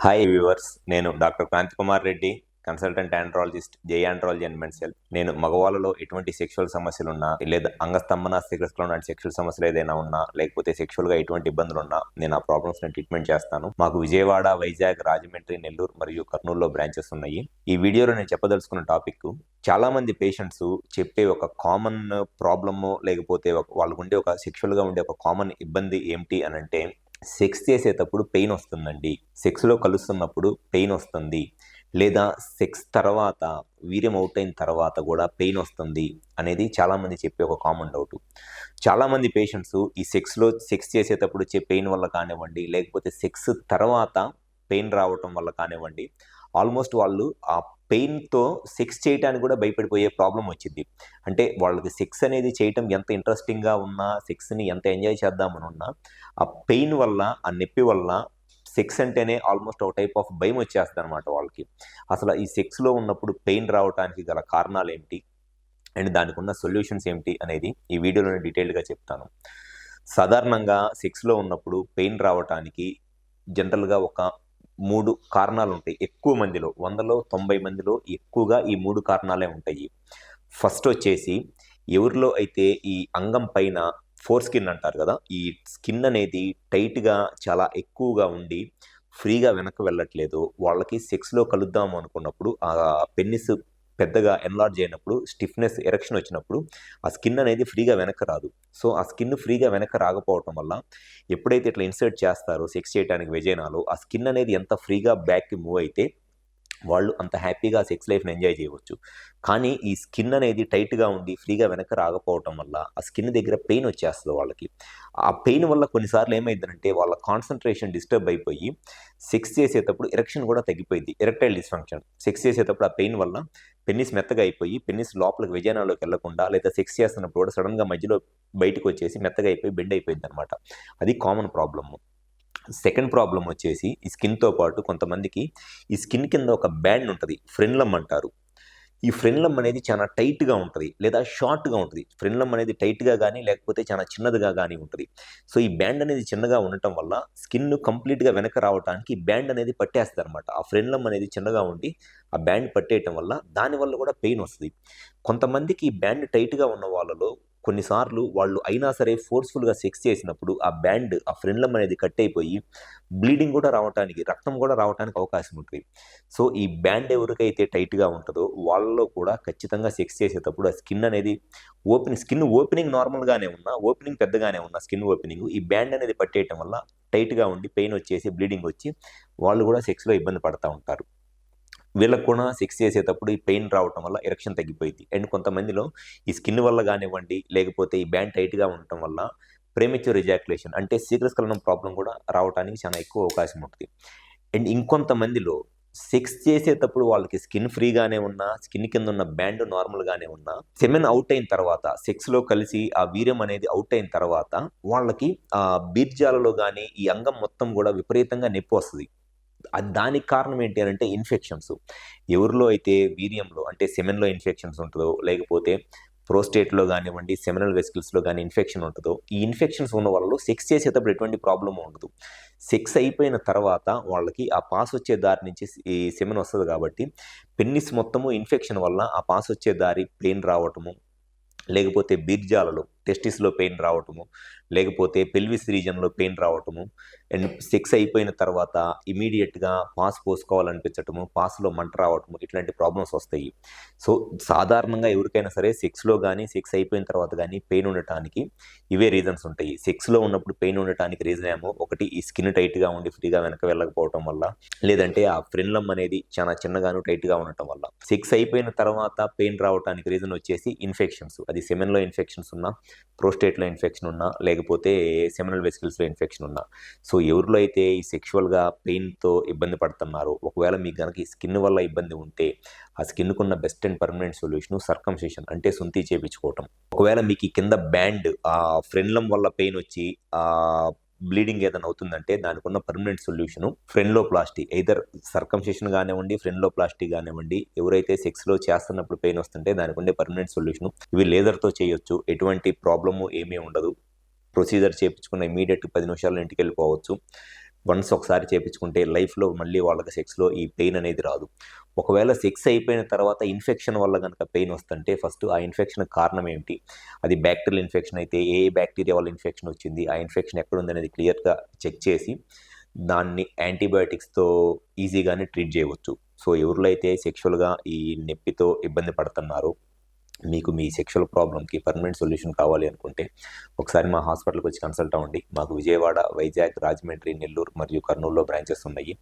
Hi viewers, నేను doctor Kranti Kumar Reddy, consultant andrologist, Jai andrology and men's health. నేను మగవాళ్ళలో ఎటువంటి సెక్షువల్ సమస్యలు ఉన్నా, లేదా అంగస్తంభన శీఘ్రస్ఖలనం లాంటి సెక్షువల్ సమస్యలు ఏదైనా ఉన్నా, లేకపోతే సెక్షువల్గా ఎటువంటి ఇబ్బందులు ఉన్నా నేను ఆ ప్రాబ్లమ్స్ని ట్రీట్మెంట్ చేస్తాను. మాకు విజయవాడ, వైజాగ్, రాజమండ్రి, నెల్లూరు మరియు కర్నూలులో బ్రాంచెస్ ఉన్నాయి. ఈ వీడియోలో నేను చెప్పదలుచుకున్న టాపిక్, చాలా మంది పేషెంట్స్ చెప్పే ఒక కామన్ ప్రాబ్లమ్, లేకపోతే వాళ్ళకు ఉండే ఒక సెక్షువల్గా ఉండే ఒక కామన్ ఇబ్బంది ఏమిటి అని అంటే, సెక్స్ చేసేటప్పుడు పెయిన్ వస్తుందండి, సెక్స్లో కలుస్తున్నప్పుడు పెయిన్ వస్తుంది, లేదా సెక్స్ తర్వాత వీర్యం అవుట్ అయిన తర్వాత కూడా పెయిన్ వస్తుంది అనేది చాలామంది చెప్పే ఒక కామన్ డౌట్. చాలామంది పేషెంట్స్ ఈ సెక్స్ చేసేటప్పుడు వచ్చే పెయిన్ వల్ల కానివ్వండి, లేకపోతే సెక్స్ తర్వాత పెయిన్ రావటం వల్ల కానివ్వండి, ఆల్మోస్ట్ వాళ్ళు ఆ పెయిన్తో సెక్స్ చేయడానికి కూడా భయపడిపోయే ప్రాబ్లం వచ్చింది. అంటే వాళ్ళకి సెక్స్ అనేది చేయటం ఎంత ఇంట్రెస్టింగ్గా ఉన్నా, సెక్స్ని ఎంత ఎంజాయ్ చేద్దామని ఉన్నా, ఆ పెయిన్ వల్ల, ఆ నొప్పి వల్ల సెక్స్ అంటేనే ఆల్మోస్ట్ ఒక టైప్ ఆఫ్ భయం వచ్చేస్తుంది అనమాట వాళ్ళకి. అసలు ఈ సెక్స్లో ఉన్నప్పుడు పెయిన్ రావడానికి గల కారణాలు ఏమిటి అండ్ దానికి ఉన్న సొల్యూషన్స్ ఏమిటి అనేది ఈ వీడియోలో డీటెయిల్డ్గా చెప్తాను. సాధారణంగా సెక్స్లో ఉన్నప్పుడు పెయిన్ రావడానికి జనరల్గా ఒక 3 కారణాలు ఉంటాయి. ఎక్కువ మందిలో 100లో 90 మందిలో ఎక్కువగా ఈ 3 కారణాలే ఉంటాయి. ఫస్ట్ వచ్చేసి, ఎవరిలో అయితే ఈ అంగం పైన ఫోర్ స్కిన్ అంటారు కదా, ఈ స్కిన్ అనేది టైట్గా చాలా ఎక్కువగా ఉండి ఫ్రీగా వెనక్కి వెళ్ళట్లేదు, వాళ్ళకి సెక్స్లో కలుద్దాము అనుకున్నప్పుడు ఆ పెన్నిస్ పెద్దగా ఎన్లార్జ్ అయినప్పుడు, స్టిఫ్నెస్, ఎరెక్షన్ వచ్చినప్పుడు ఆ స్కిన్ అనేది ఫ్రీగా వెనక్కి రాదు. సో ఆ స్కిన్ ఫ్రీగా వెనక్కి రాకపోవటం వల్ల ఎప్పుడైతే ఇట్లా ఇన్సర్ట్ చేస్తారో సెక్స్ చేయడానికి వెజైనాలో, ఆ స్కిన్ అనేది ఎంత ఫ్రీగా బ్యాక్కి మూవ్ అయితే వాళ్ళు అంత హ్యాపీగా సెక్స్ లైఫ్ని ఎంజాయ్ చేయవచ్చు. కానీ ఈ స్కిన్ అనేది టైట్గా ఉండి ఫ్రీగా వెనక్కి రాకపోవటం వల్ల ఆ స్కిన్ దగ్గర పెయిన్ వచ్చేస్తుంది వాళ్ళకి. ఆ పెయిన్ వల్ల కొన్నిసార్లు ఏమైందంటే వాళ్ళ కాన్సన్ట్రేషన్ డిస్టర్బ్ అయిపోయి సెక్స్ చేసేటప్పుడు ఎరెక్షన్ కూడా తగ్గిపోయింది, ఎరెక్టైల్ డిస్ఫంక్షన్. సెక్స్ చేసేటప్పుడు ఆ పెయిన్ వల్ల పెన్నిస్ మెత్తగా అయిపోయి, పెన్నిస్ లోపలికి వెజైనాలోకి వెళ్లకుండా, లేదా సెక్స్ చేస్తున్నప్పుడు కూడా సడన్గా మధ్యలో బయటకు వచ్చేసి మెత్తగా అయిపోయి బెండ్ అయిపోయింది అనమాట. అది కామన్ ప్రాబ్లము. సెకండ్ ప్రాబ్లం వచ్చేసి, ఈ స్కిన్తో పాటు కొంతమందికి ఈ స్కిన్ కింద ఒక బ్యాండ్ ఉంటుంది, ఫ్రెన్లమ్ అంటారు. ఈ ఫ్రెన్లమ్ అనేది చాలా టైట్గా ఉంటుంది, లేదా షార్ట్గా ఉంటుంది. ఫ్రెన్లమ్ అనేది టైట్గా కానీ, లేకపోతే చాలా చిన్నదిగా కానీ ఉంటుంది. సో ఈ బ్యాండ్ అనేది చిన్నగా ఉండటం వల్ల స్కిన్ కంప్లీట్గా వెనక రావడానికి ఈ బ్యాండ్ అనేది పట్టేస్తుంది అనమాట. ఆ ఫ్రెన్లమ్ అనేది చిన్నగా ఉండి ఆ బ్యాండ్ పట్టేయటం వల్ల దానివల్ల కూడా పెయిన్ వస్తుంది. కొంతమందికి ఈ బ్యాండ్ టైట్గా ఉన్న వాళ్ళలో కొన్నిసార్లు వాళ్ళు అయినా సరే ఫోర్స్ఫుల్గా సెక్స్ చేసినప్పుడు ఆ బ్యాండ్, ఆ ఫ్రెన్లమ్ అనేది కట్ అయిపోయి బ్లీడింగ్ కూడా రావడానికి, రక్తం కూడా రావడానికి అవకాశం ఉంటుంది. సో ఈ బ్యాండ్ ఎవరికైతే టైట్గా ఉంటుందో వాళ్ళలో కూడా ఖచ్చితంగా సెక్స్ చేసేటప్పుడు ఆ స్కిన్ ఓపెనింగ్ నార్మల్గానే ఉన్నా, ఓపెనింగ్ పెద్దగానే ఉన్నా, స్కిన్ ఓపెనింగ్ ఈ బ్యాండ్ అనేది పట్టేయటం వల్ల టైట్గా ఉండి పెయిన్ వచ్చేసి బ్లీడింగ్ వచ్చి వాళ్ళు కూడా సెక్స్లో ఇబ్బంది పడుతూ ఉంటారు. వీళ్ళకు కూడా సెక్స్ చేసేటప్పుడు ఈ పెయిన్ రావటం వల్ల ఎరెక్షన్ తగ్గిపోయింది. అండ్ కొంతమందిలో ఈ స్కిన్ వల్ల కానివ్వండి, లేకపోతే ఈ బ్యాండ్ టైట్గా ఉండటం వల్ల ప్రీమెచ్యూర్ ఎజాక్యులేషన్ అంటే శీఘ్రస్ఖలనం ప్రాబ్లం కూడా రావడానికి చాలా ఎక్కువ అవకాశం ఉంటుంది. అండ్ ఇంకొంతమందిలో సెక్స్ చేసేటప్పుడు వాళ్ళకి స్కిన్ ఫ్రీగానే ఉన్నా, స్కిన్ కింద ఉన్న బ్యాండ్ నార్మల్గానే ఉన్నా, సెమెన్ అవుట్ అయిన తర్వాత, సెక్స్లో కలిసి ఆ వీర్యం అనేది అవుట్ అయిన తర్వాత వాళ్ళకి ఆ బీర్జాలలో కానీ ఈ అంగం మొత్తం కూడా విపరీతంగా నొప్పి వస్తుంది. దానికి కారణం ఏంటి అని అంటే ఇన్ఫెక్షన్స్. ఎవరిలో అయితే వీర్యంలో అంటే సెమెన్లో ఇన్ఫెక్షన్స్ ఉంటుందో, లేకపోతే ప్రోస్టేట్లో కానివ్వండి, సెమినల్ వెసికల్స్లో కానీ ఇన్ఫెక్షన్ ఉంటుందో, ఈ ఇన్ఫెక్షన్స్ ఉన్న వాళ్ళు సెక్స్ చేసేటప్పుడు ఎటువంటి ప్రాబ్లమ్ ఉండదు. సెక్స్ అయిపోయిన తర్వాత వాళ్ళకి ఆ పాస్ వచ్చే దారి నుంచి ఈ సెమెన్ వస్తుంది కాబట్టి పెన్నిస్ మొత్తము ఇన్ఫెక్షన్ వల్ల ఆ పాస్ వచ్చే దారి పెయిన్ రావటము, లేకపోతే బీర్జాలలో టెస్టిస్లో పెయిన్ రావటము, లేకపోతే పెల్విస్ రీజన్లో పెయిన్ రావటము, అండ్ సెక్స్ అయిపోయిన తర్వాత ఇమీడియట్గా పాస్ పోసుకోవాలనిపించటము, పాస్లో మంట రావటము, ఇట్లాంటి ప్రాబ్లమ్స్ వస్తాయి. సో సాధారణంగా ఎవరికైనా సరే సెక్స్లో కానీ, సెక్స్ అయిపోయిన తర్వాత కానీ పెయిన్ ఉండటానికి ఇవే రీజన్స్ ఉంటాయి. సెక్స్లో ఉన్నప్పుడు పెయిన్ ఉండటానికి రీజన్ ఏమో ఒకటి, ఈ స్కిన్ టైట్గా ఉండి ఫ్రీగా వెనక వెళ్ళకపోవటం వల్ల, లేదంటే ఆ ఫ్రెన్లమ్ అనేది చాలా చిన్నగాను టైట్గా ఉండటం వల్ల. సెక్స్ అయిపోయిన తర్వాత పెయిన్ రావడానికి రీజన్ వచ్చేసి ఇన్ఫెక్షన్స్. అది సెమెన్లో ఇన్ఫెక్షన్స్ ఉన్నా, ప్రోస్టేట్లో ఇన్ఫెక్షన్ ఉన్నా, లేకపోతే సెమినల్ వెసికల్స్లో ఇన్ఫెక్షన్ ఉన్నా. సో ఎవరిలో అయితే ఈ సెక్షువల్గా పెయిన్తో ఇబ్బంది పడుతున్నారో, ఒకవేళ మీకు కనుక ఈ స్కిన్ వల్ల ఇబ్బంది ఉంటే ఆ స్కిన్కున్న best and permanent solution circumcision అంటే సుంతి చేయించుకోవటం. ఒకవేళ మీకు ఈ కింద బ్యాండ్ ఆ ఫ్రెన్లమ్ వల్ల పెయిన్ వచ్చి ఆ బ్లీడింగ్ ఏదైనా అవుతుందంటే దానికి ఉన్న పర్మనెంట్ సొల్యూషన్ ఫ్రెన్లోప్లాస్టీ. ఎయిదర్ సర్కంసిషన్ కానివ్వండి, ఫ్రెన్లోప్లాస్టీ కానివ్వండి. ఎవరైతే సెక్స్లో చేస్తున్నప్పుడు పెయిన్ వస్తుంటే దానికి ఉండే పర్మనెంట్ సొల్యూషన్. ఇవి లేజర్తో చేయొచ్చు, ఎటువంటి ప్రాబ్లము ఏమీ ఉండదు. ప్రొసీజర్ చేయించుకున్న ఇమీడియట్ 10 నిమిషాల్లో ఇంటికి వెళ్ళిపోవచ్చు. వన్స్ ఒకసారి చేపించుకుంటే లైఫ్లో మళ్ళీ వాళ్ళకి సెక్స్లో ఈ పెయిన్ అనేది రాదు. ఒకవేళ సెక్స్ అయిపోయిన తర్వాత ఇన్ఫెక్షన్ వల్ల కనుక పెయిన్ వస్తుంటే ఫస్ట్ ఆ ఇన్ఫెక్షన్ కారణం ఏమిటి, అది బ్యాక్టీరియల్ ఇన్ఫెక్షన్ అయితే ఏ బ్యాక్టీరియా వల్ల ఇన్ఫెక్షన్ వచ్చింది, ఆ ఇన్ఫెక్షన్ ఎక్కడ ఉంది అనేది క్లియర్గా చెక్ చేసి దాన్ని యాంటీబయాటిక్స్తో ఈజీగానే ట్రీట్ చేయవచ్చు. సో ఎవరిలో అయితే సెక్షువల్గా ఈ నొప్పితో ఇబ్బంది పడుతున్నారో, మీకు మీ సెక్షువల్ ప్రాబ్లమ్కి పర్మనెంట్ సొల్యూషన్ కావాలి అనుకుంటే ఒకసారి మా హాస్పిటల్కి వచ్చి కన్సల్ట్ అవ్వండి. మాకు విజయవాడ, వైజాగ్, రాజమండ్రి, నెల్లూరు మరియు కర్నూలులో బ్రాంచెస్ ఉన్నాయి.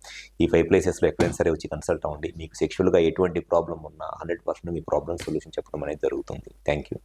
ఈ 5 ప్లేసెస్లో ఎక్కడైనా సరే వచ్చి కన్సల్ట్ అవ్వండి. మీకు సెక్షువల్గా ఎటువంటి ప్రాబ్లం ఉన్నా 100% మీ ప్రాబ్లమ్ సొల్యూషన్ చెప్పడం అనేది జరుగుతుంది. Thank you.